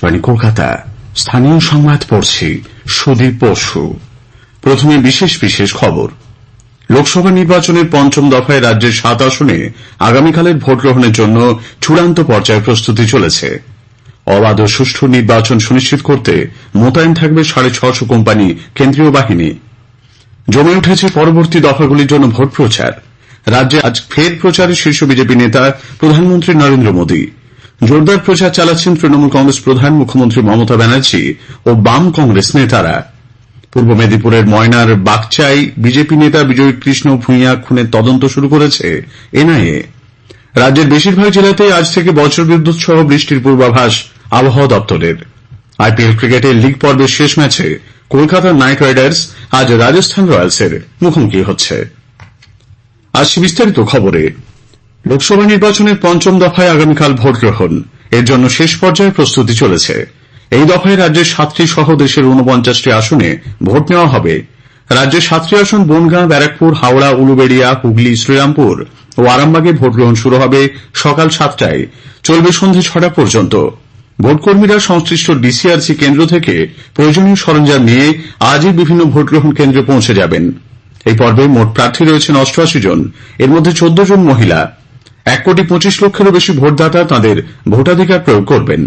আকাশবাণী কলকাতা। স্থানীয় সংবাদ পড়ছি সুদীপ বসু। প্রথমে বিশেষ বিশেষ খবর। লোকসভা নির্বাচনের পঞ্চম দফায় রাজ্যের 7 আসনে আগামীকালের ভোট গ্রহণের জন্য চূড়ান্ত পর্যায়ে প্রস্তুতি চলেছে। অবাধ ও সুষ্ঠু নির্বাচন সুনিশ্চিত করতে মোতায়েন থাকবে 650 কোম্পানি কেন্দ্রীয় বাহিনী। জমে উঠেছে পরবর্তী দফাগুলির জন্য ভোট প্রচার। রাজ্যে আজ ফের প্রচারে শীর্ষ বিজেপি নেতা প্রধানমন্ত্রী নরেন্দ্র মোদী। জোরদার প্রচার চালাচ্ছেন তৃণমূল কংগ্রেস প্রধান মুখ্যমন্ত্রী মমতা ব্যানার্জি ও বাম কংগ্রেস নেতারা। পূর্ব মেদিনীপুরের ময়নার বাগচাই বিজেপি নেতা বিজয় কৃষ্ণ ভূঁইয়া খুনের তদন্ত শুরু করেছে এনআইএ। রাজ্যের বেশিরভাগ জেলাতেই আজ থেকে বজ্রবিদ্যুৎ সহ বৃষ্টির পূর্বাভাস আবহাওয়া দপ্তরের। আইপিএল ক্রিকেটের লিগ পর্বের শেষ ম্যাচে কলকাতা নাইট রাইডার্স আজ রাজস্থান রয়্যালসের মুখোমুখি হচ্ছে। আসছি বিস্তারিত খবরে। লোকসভা নির্বাচনের পঞ্চম দফায় আগামীকাল ভোট গ্রহণ। এর জন্য শেষ পর্যায়ে প্রস্তুতি চলেছে। এই দফায় রাজ্যের 7টি সহ দেশের 49টি আসনে ভোট নেওয়া হবে। রাজ্যের 7টি আসন বনগাঁ, ব্যারাকপুর, হাওড়া, উলুবেড়িয়া, হুগলি, শ্রীরামপুর ও আরামবাগে ভোট গ্রহণ শুরু হবে সকাল 7টায়, চলবে সন্ধে 6টা পর্যন্ত। ভোটকর্মীরা সংশ্লিষ্ট ডিসিআরসি কেন্দ্র থেকে প্রয়োজনীয় সরঞ্জাম নিয়ে আজই বিভিন্ন ভোট গ্রহণ কেন্দ্রে পৌঁছে যাবেন। এই পর্বে মোট প্রার্থী রয়েছেন 88 জন। এর মধ্যে 14 জন মহিলা। 1,25,00,000-এরও বেশি ভোটদাতা তাঁদের ভোটাধিকার প্রয়োগ করবেন।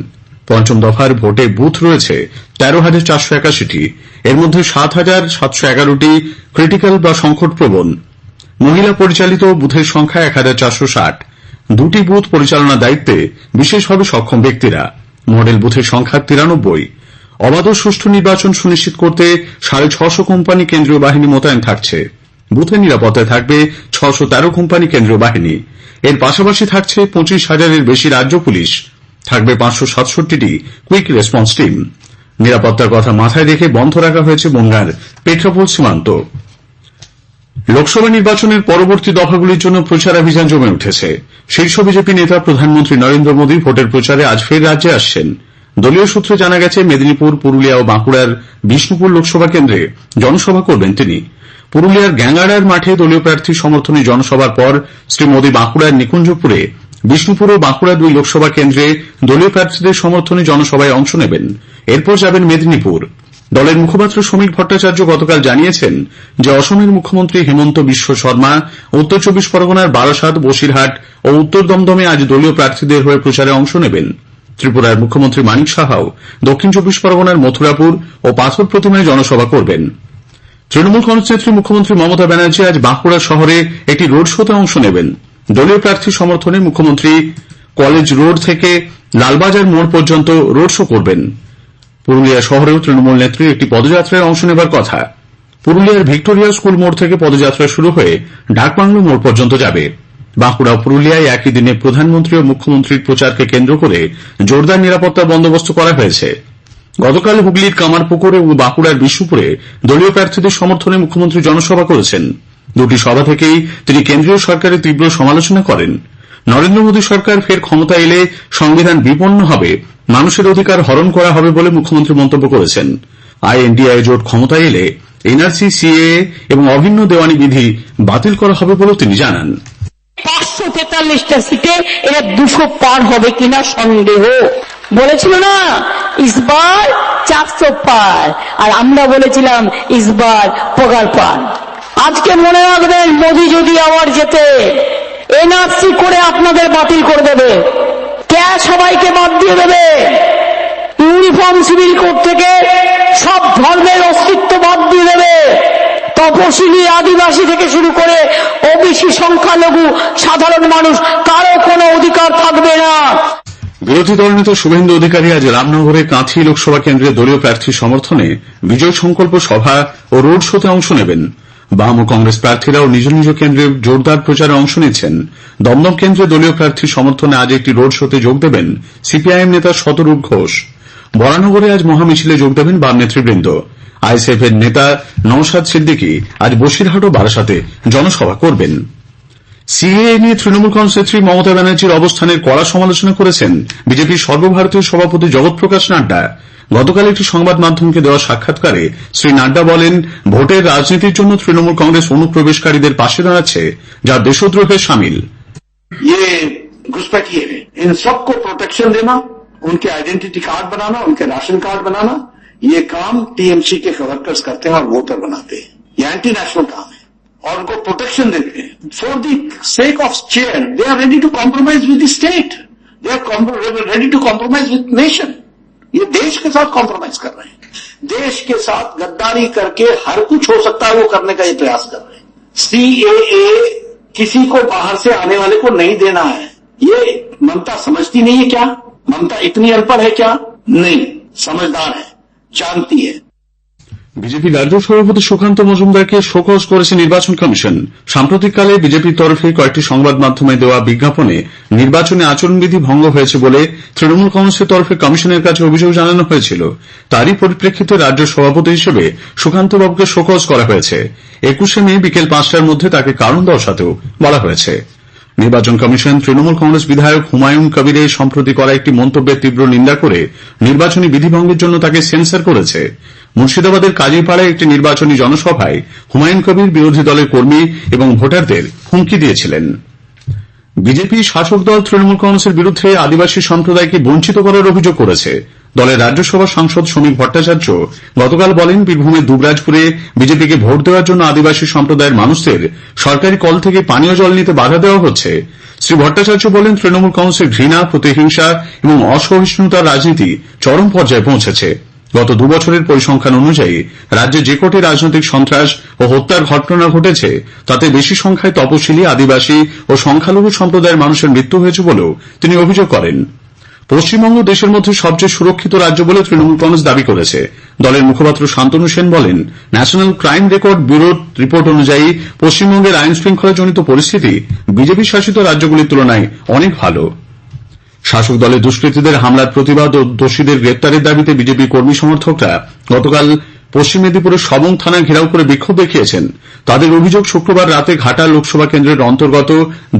পঞ্চম দফার ভোটে বুথ রয়েছে 13,481টি। এর মধ্যে 7,711টি ক্রিটিক্যাল বা সংকটপ্রবণ। মহিলা পরিচালিত বুথের সংখ্যা 1,460। 2টি বুথ পরিচালনার দায়িত্বে বিশেষভাবে সক্ষম ব্যক্তিরা। মডেল বুথের সংখ্যা 93। অবাধ ও সুষ্ঠু নির্বাচন সুনিশ্চিত করতে 650 কোম্পানি কেন্দ্রীয় বাহিনী মোতায়েন থাকছে। বুথের নিরাপত্তায় থাকবে 613 কোম্পানি কেন্দ্রীয় বাহিনী। এর পাশাপাশি থাকছে 25,000-এর বেশি রাজ্য পুলিশ। থাকবে 567টি কুইক রেসপন্স টিম। নিরাপত্তার কথা মাথায় রেখে বন্ধ রাখা হয়েছে বনগাঁর পেট্রাপোল সীমান্ত। লোকসভা নির্বাচনের পরবর্তী দফাগুলির জন্য প্রচারাভিযান জমে উঠেছে। শীর্ষ বিজেপি নেতা প্রধানমন্ত্রী নরেন্দ্র মোদী ভোটের প্রচারে আজ ফের রাজ্যে আসছেন। দলীয় সূত্রে জানা গেছে, মেদিনীপুর, পুরুলিয়া ও বাঁকুড়ার বিষ্ণুপুর লোকসভা কেন্দ্রে জনসভা করবেন তিনি। পুরুলিয়ার গ্যাঙ্গাড়ার মাঠে দলীয় প্রার্থীর সমর্থনে জনসভার পর শ্রী মোদী বাঁকুড়ার নিকুঞ্জপুরে, বিষ্ণুপুর ও বাঁকুড়া 2 লোকসভা কেন্দ্রে দলীয় প্রার্থীদের সমর্থনে জনসভায় অংশ নেবেন। এরপর যাবেন মেদিনীপুর। দলের মুখপাত্র সমীর ভট্টাচার্য গতকাল জানিয়েছেন যে অসমের মুখ্যমন্ত্রী হেমন্ত বিশ্ব শর্মা উত্তর 24 পরগনার বারাসাত, বসিরহাট ও উত্তর দমদমে আজ দলীয় প্রার্থীদের হয়ে প্রচারে অংশ নেবেন। ত্রিপুরার মুখ্যমন্ত্রী মানিক সাহাও দক্ষিণ 24 পরগনার মথুরাপুর ও পাথর প্রতিমায় জনসভা করবেন। তৃণমূল কংগ্রেস নেত্রী মুখ্যমন্ত্রী মমতা ব্যানার্জি আজ বাঁকুড়া শহরে একটি রোড শোতে অংশ নেবেন। দলীয় প্রার্থী সমর্থনে মুখ্যমন্ত্রী কলেজ রোড থেকে লালবাজার মোড় পর্যন্ত রোড শো করবেন। পুরুলিয়া শহরেও তৃণমূল নেত্রীর একটি পদযাত্রায় অংশ নেবার কথা। পুরুলিয়ার ভিক্টোরিয়া স্কুল মোড় থেকে পদযাত্রা শুরু হয়ে ডাকবাংলো মোড় পর্যন্ত যাবে। বাঁকুড়া ও পুরুলিয়ায় একই দিনে প্রধানমন্ত্রী ও মুখ্যমন্ত্রীর প্রচারকে কেন্দ্র করে জোরদার নিরাপত্তার বন্দোবস্ত করা হয়েছে। গতকাল হুগলির কামারপুকুরে ও বাঁকুড়ার বিষ্ণুপুরে দলীয় প্রার্থীদের সমর্থনে মুখ্যমন্ত্রী জনসভা করেছেন। 2টি সভা থেকেই তিনি কেন্দ্রীয় সরকারের তীব্র সমালোচনা করেন। নরেন্দ্র মোদী সরকার ফের ক্ষমতা এলে সংবিধান বিপন্ন হবে, মানুষের অধিকার হরণ করা হবে বলে মুখ্যমন্ত্রী মন্তব্য করেছেন। আইএনডিআই জোট ক্ষমতা এলে এনআরসি, সিএএ এবং অভিন্ন দেওয়ানি বিধি বাতিল করা হবে বলেও তিনি জানান। 543টা সিটে এরা 200 পার হবে কিনা সন্দেহ। বলেছিল না ইসবার 400 পার, আর আমরা বলেছিলাম ইসবার পগার পার। আজকে মনে রাখবেন, মোদী যদি আবার যেতে এনআরসি করে আপনাদের বাতিল করে দেবে, ক্যাশ সবাইকে বাদ দিয়ে দেবে, ইউনিফর্ম সিভিল কোড থেকে সব ধর্মের অস্তিত্ব বাদ দিয়ে দেবে, তপশিলি আদিবাসী থেকে শুরু করে ওবিসি, সংখ্যালঘু, সাধারণ মানুষ কারো কোনো অধিকার থাকবে না। বিরোধী দলনেতা শুভেন্দু অধিকারী আজ রামনগরে কাঁথি লোকসভা কেন্দ্রে দলীয় প্রার্থীর সমর্থনে বিজয় সংকল্প সভা ও রোড শোতে অংশ নেবেন। বাম ও কংগ্রেস প্রার্থীরাও নিজ নিজ কেন্দ্রে জোরদার প্রচারে অংশ নিচ্ছেন। দমদম কেন্দ্রে দলীয় প্রার্থীর সমর্থনে আজ একটি রোড শোতে যোগ দেবেন সিপিআইএম নেতা শতরূপ ঘোষ। বরানগরে আজ মহামিছিলে যোগ দেবেন বাম নেতৃবৃন্দ। আইএসএফ এর নেতা নওশাদ সিদ্দিকী আজ বসিরহাট ও বারাসাতে জনসভা করবেন। সিএএ নিয়ে তৃণমূল কংগ্রেস নেত্রী মমতা ব্যানার্জির অবস্থানের কড়া সমালোচনা করেছেন বিজেপির সর্বভারতীয় সভাপতি জগৎ প্রকাশ নাড্ডা। গতকাল একটি সংবাদ মাধ্যমকে দেওয়া সাক্ষাৎকারে শ্রী নাড্ডা বলেন, ভোটের রাজনীতির জন্য তৃণমূল কংগ্রেস অনুপ্রবেশকারীদের পাশে দাঁড়াচ্ছে, যা দেশদ্রোহে সামিল। ये घुसपैठिए हैं, इन सबको प्रोटेक्शन देना उनके आइडेंटिटी कार्ड बनाना, उनके राशन कार्ड बनाना, ये काम टीएमसी के वर्कर्स करते हैं और वोटर बनाते हैं। ये एंटी नेशनल काम है और उनको प्रोटेक्शन देते हैं। For the sake of chair they are ready to compromise with the state, they are ready to compromise with nation. ये देश के साथ कॉम्प्रोमाइज कर रहे हैं, देश के साथ गद्दारी करके हर कुछ हो सकता है वो करने का ये प्रयास कर रहे हैं। सीएए किसी को बाहर से आने वाले को नहीं देना है, ये ममता समझती नहीं है क्या? ममता इतनी अनपढ़ है क्या? नहीं, समझदार है, जानती है। বিজেপি রাজ্য সভাপতি সুকান্ত মজুমদারকে শোকজ করেছে নির্বাচন কমিশন। সাম্প্রতিককালে বিজেপির তরফে কয়েকটি সংবাদ মাধ্যমে দেওয়া বিজ্ঞাপনে নির্বাচনী আচরণবিধি ভঙ্গ হয়েছে বলে তৃণমূল কংগ্রেসের তরফে কমিশনের কাছে অভিযোগ জানানো হয়েছিল। তারই পরিপ্রেক্ষিতে রাজ্য সভাপতি হিসেবে সুকান্তবাবুকে শোকজ করা হয়েছে। 21শে মে বিকেল 5টার মধ্যে তাকে কারণ দর্শাতেও বলা হয়েছে। নির্বাচন কমিশন তৃণমূল কংগ্রেস বিধায়ক হুমায়ুন কবিরের সম্প্রতি করা একটি মন্তব্যের তীব্র নিন্দা করে নির্বাচনী বিধিভঙ্গের জন্য তাকে সেন্সর করেছে। মুর্শিদাবাদের কাজীপাড়ায় একটি নির্বাচনী জনসভায় হুমায়ুন কবির বিরোধী দলের কর্মী এবং ভোটারদের হুমকি দিয়েছিলেন। বিজেপি শাসক দল তৃণমূল কংগ্রেসের বিরুদ্ধে আদিবাসী সম্প্রদায়কে বঞ্চিত করার অভিযোগ করেছে। দলের রাজ্যসভা সাংসদ শ্রমিক ভট্টাচার্য গতকাল বলেন, বীরভূমের দুবরাজপুরে বিজেপিকে ভোট দেওয়ার জন্য আদিবাসী সম্প্রদায়ের মানুষদের সরকারি কল থেকে পানীয় জল নিতে বাধা দেওয়া হচ্ছে। শ্রী ভট্টাচার্য বলেন, তৃণমূল কংগ্রেসের ঘৃণা, প্রতিহিংসা এবং অসহিষ্ণুতার রাজনীতি চরম পর্যায়ে পৌঁছেছে। গত 2 বছরের পরিসংখ্যান অনুযায়ী রাজ্যে যে কটি রাজনৈতিক সন্ত্রাস ও হত্যার ঘটনা ঘটেছে তাতে বেশি সংখ্যায় তপশিলি, আদিবাসী ও সংখ্যালঘু সম্প্রদায়ের মানুষের মৃত্যু হয়েছে বলেও তিনি অভিযোগ করেন। পশ্চিমবঙ্গ দেশের মধ্যে সবচেয়ে সুরক্ষিত রাজ্য বলে তৃণমূল কংগ্রেস দাবি করেছে। দলের মুখপাত্র শান্তনু সেন বলেন, ন্যাশনাল ক্রাইম রেকর্ড ব্যুরোর রিপোর্ট অনুযায়ী পশ্চিমবঙ্গের আইন শৃঙ্খলাজনিত পরিস্থিতি বিজেপি শাসিত রাজ্যগুলির তুলনায় অনেক ভালো। শাসক দলের দুষ্কৃতীদের হামলার প্রতিবাদ ও দোষীদের গ্রেপ্তারের দাবিতে বিজেপি কর্মী সমর্থকরা গতকাল পশ্চিম মেদিনীপুরের সবং থানা ঘেরাও করে বিক্ষোভ দেখিয়েছেন। তাদের অভিযোগ, শুক্রবার রাতে ঘাটা লোকসভা কেন্দ্রের অন্তর্গত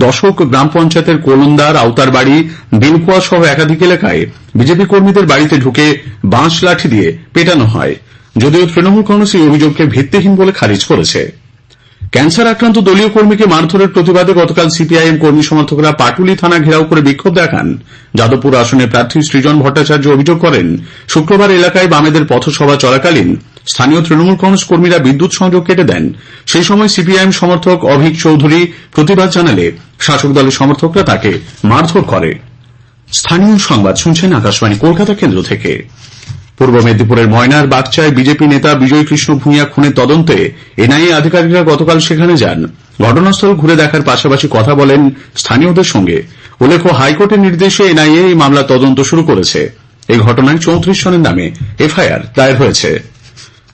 দশক গ্রাম পঞ্চায়েতের কোলন্দার, আউতারবাড়ি, বিলকুয়া সহ একাধিক এলাকায় বিজেপি কর্মীদের বাড়িতে ঢুকে বাঁশ লাঠি দিয়ে পেটানো হয়। যদিও তৃণমূল কংগ্রেস এই অভিযোগকে ভিত্তিহীন বলে খারিজ করেছে। ক্যান্সার আক্রান্ত দলীয় কর্মীকে মারধরের প্রতিবাদে গতকাল সিপিআইএম কর্মী সমর্থকরা পাটুলি থানা ঘেরাও করে বিক্ষোভ দেখান। যাদবপুর আসনের প্রার্থী সৃজন ভট্টাচার্য অভিযোগ করেন, শুক্রবার এলাকায় বামেদের পথসভা চলাকালীন স্থানীয় তৃণমূল কংগ্রেস কর্মীরা বিদ্যুৎ সংযোগ কেটে দেন। সেই সময় সিপিআইএম সমর্থক অভিক চৌধুরী প্রতিবাদ জানালে শাসক দলের সমর্থকরা তাকে মারধর করে। স্থানীয় সংবাদ শুনছেন আকাশবাণী কলকাতা কেন্দ্র থেকে। পূর্ব মেদিনীপুরের ময়নার বাগচায় বিজেপি নেতা বিজয় কৃষ্ণ ভূঁইয়া খুনের তদন্তে এনআইএ আধিকারিকরা গতকাল সেখানে যান। ঘটনাস্থল ঘুরে দেখার পাশাপাশি কথা বলেন স্থানীয়দের সঙ্গে। উল্লেখ্য, হাইকোর্টের নির্দেশে এনআইএ এই মামলা তদন্ত শুরু করেছে। এই ঘটনায় 34 জনের নামে এফআইআর দায়ের হয়েছে।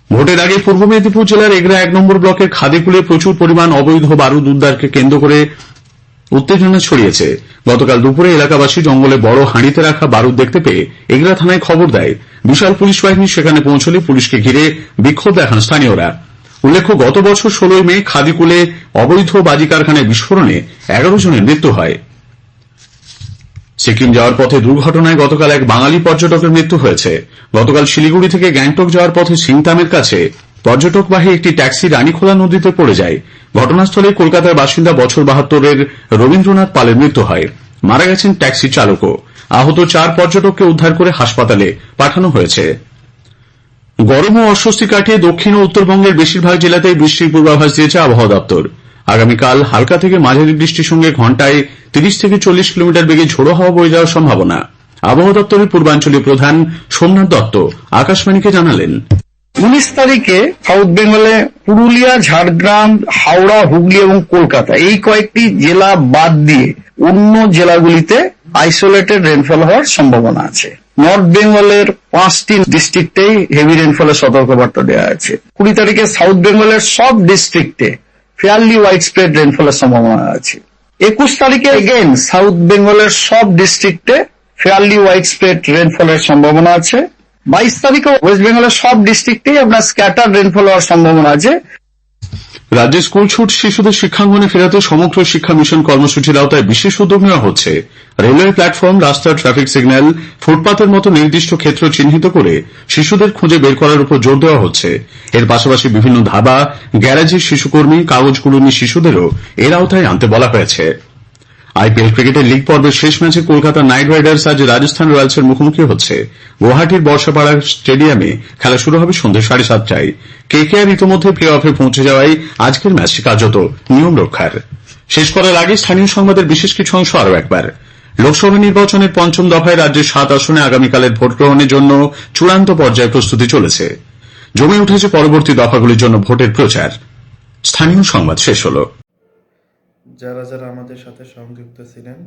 ভোটের আগে পূর্ব মেদিনীপুর জেলার এগরা 1 নম্বর ব্লকের খাদিকুলে প্রচুর পরিমাণ অবৈধ বারুদ উদ্ধারকে কেন্দ্র করে উত্তেজনা ছড়িয়েছে। গতকাল দুপুরে এলাকাবাসী জঙ্গলে বড় হাঁড়িতে রাখা বারুদ দেখতে পেয়ে এগরা থানায় খবর দেয়। বিশাল পুলিশ বাহিনী সেখানে পৌঁছলে পুলিশকে ঘিরে বিক্ষোভ দেখান স্থানীয়রা। উল্লেখ্য, গত বছর 16 মে খাদিকুলে অবৈধ বাজি কারখানায় বিস্ফোরণে 11 জনের মৃত্যু হয়। সিকিম যাওয়ার পথে দুর্ঘটনায় গতকাল এক বাঙালি পর্যটকের মৃত্যু হয়েছে। গতকাল শিলিগুড়ি থেকে গ্যাংটক যাওয়ার পথে সিংতামের কাছে পর্যটকবাহী একটি ট্যাক্সি রানীখোলা নদীতে পড়ে যায়। ঘটনাস্থলে কলকাতার বাসিন্দা বছর 72-এর রবীন্দ্রনাথ পালের মৃত্যু হয়। মারা গেছেন ট্যাক্সি চালকও। আহত 4 পর্যটককে উদ্ধার করে হাসপাতালে পাঠানো হয়েছে। গরম ও অস্বস্তি কাটিয়ে দক্ষিণ ও উত্তরবঙ্গের বেশিরভাগ জেলাতেই বৃষ্টির পূর্বাভাস দিয়েছে আবহাওয়া দপ্তর। আগামীকাল হালকা থেকে মাঝারি বৃষ্টির সঙ্গে ঘণ্টায় 30 থেকে 40 কিলোমিটার বেগে ঝোড়ো হাওয়া বয়ে যাওয়ার সম্ভাবনা। আবহাওয়া দপ্তরের পূর্বাঞ্চলীয় প্রধান সোমনাথ দত্ত আকাশবাণীকে জানালেন, 19 তারিখে সাউথ বেঙ্গলে পুরুলিয়া, ঝাড়গ্রাম, হাওড়া, হুগলি এবং কলকাতা এই কয়েকটি জেলা বাদ দিয়ে অন্য জেলাগুলিতে আইসোলেটেড রেনফল হওয়ার সম্ভাবনা আছে। নর্থ বেঙ্গলের 5টি ডিস্ট্রিক্টেই হেভি রেনফলের সতর্কবার্তা দেওয়া আছে। 20 তারিখে সাউথ বেঙ্গলের সব ডিস্ট্রিক্টে ফেয়ারলি ওয়াইড স্প্রেড রেনফলের সম্ভাবনা আছে। 21 তারিখে এগেইন সাউথ বেঙ্গলের সব ডিস্ট্রিক্টে ফেয়ারলি ওয়াইড স্প্রেড রেনফলের সম্ভাবনা আছে। 22 তারিখে ওয়েস্ট বেঙ্গলের সব ডিস্ট্রিক্টেই আপনার স্ক্যাটার রেনফল হওয়ার সম্ভাবনা আছে। রাজ্যে স্কুল ছুট শিশুদের শিক্ষাঙ্গনে ফেরাতে সমগ্র শিক্ষা মিশন কর্মসূচির আওতায় বিশেষ উদ্যোগ নেওয়া হচ্ছে। রেলওয়ে প্ল্যাটফর্ম, রাস্তা, ট্রাফিক সিগন্যাল, ফুটপাতের মতো নির্দিষ্ট ক্ষেত্র চিহ্নিত করে শিশুদের খুঁজে বের করার উপর জোর দেওয়া হচ্ছে। এর পাশাপাশি বিভিন্ন ধাবা, গ্যারেজের শিশুকর্মী, কাগজ কুড়ুনি শিশুদেরও এর আওতায় আনতে বলা হয়েছে। আইপিএল ক্রিকেটের লিগ পর্বের শেষ ম্যাচে কলকাতা নাইট রাইডার্স আজ রাজস্থান রয়্যালসের মুখোমুখি হচ্ছে। গুয়াহাটির বর্ষাপাড়া স্টেডিয়ামে খেলা শুরু হবে সন্ধ্যে 7:30টায়। কেকেআর ইতিমধ্যে প্লে অফে পৌঁছে যাওয়ায় আজকের ম্যাচটি কার্যত নিয়ম রক্ষার। শেষ করার আগে স্থানীয় সংবাদের বিশেষ কিছু অংশ আরও একবার। লোকসভা নির্বাচনের পঞ্চম দফায় রাজ্যের 7 আসনে আগামীকালের ভোট গ্রহণের জন্য চূড়ান্ত পর্যায়ে প্রস্তুতি চলেছে। জমে উঠেছে পরবর্তী দফাগুলির জন্য ভোটের প্রচার। স্থানীয় সংবাদ শেষ হল। যারা যারা আমাদের সাথে সংযুক্ত ছিলেন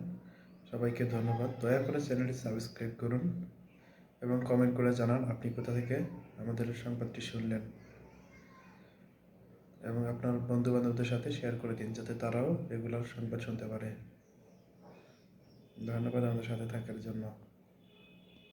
সবাইকে ধন্যবাদ। দয়া করে চ্যানেলটি সাবস্ক্রাইব করুন এবং কমেন্ট করে জানান আপনি কোথা থেকে আমাদের সংবাদটি শুনলেন, এবং আপনার বন্ধু বান্ধবদের সাথে শেয়ার করে দিন যাতে তারাও রেগুলার সংবাদ শুনতে পারে। ধন্যবাদ আমাদের সাথে থাকার জন্য।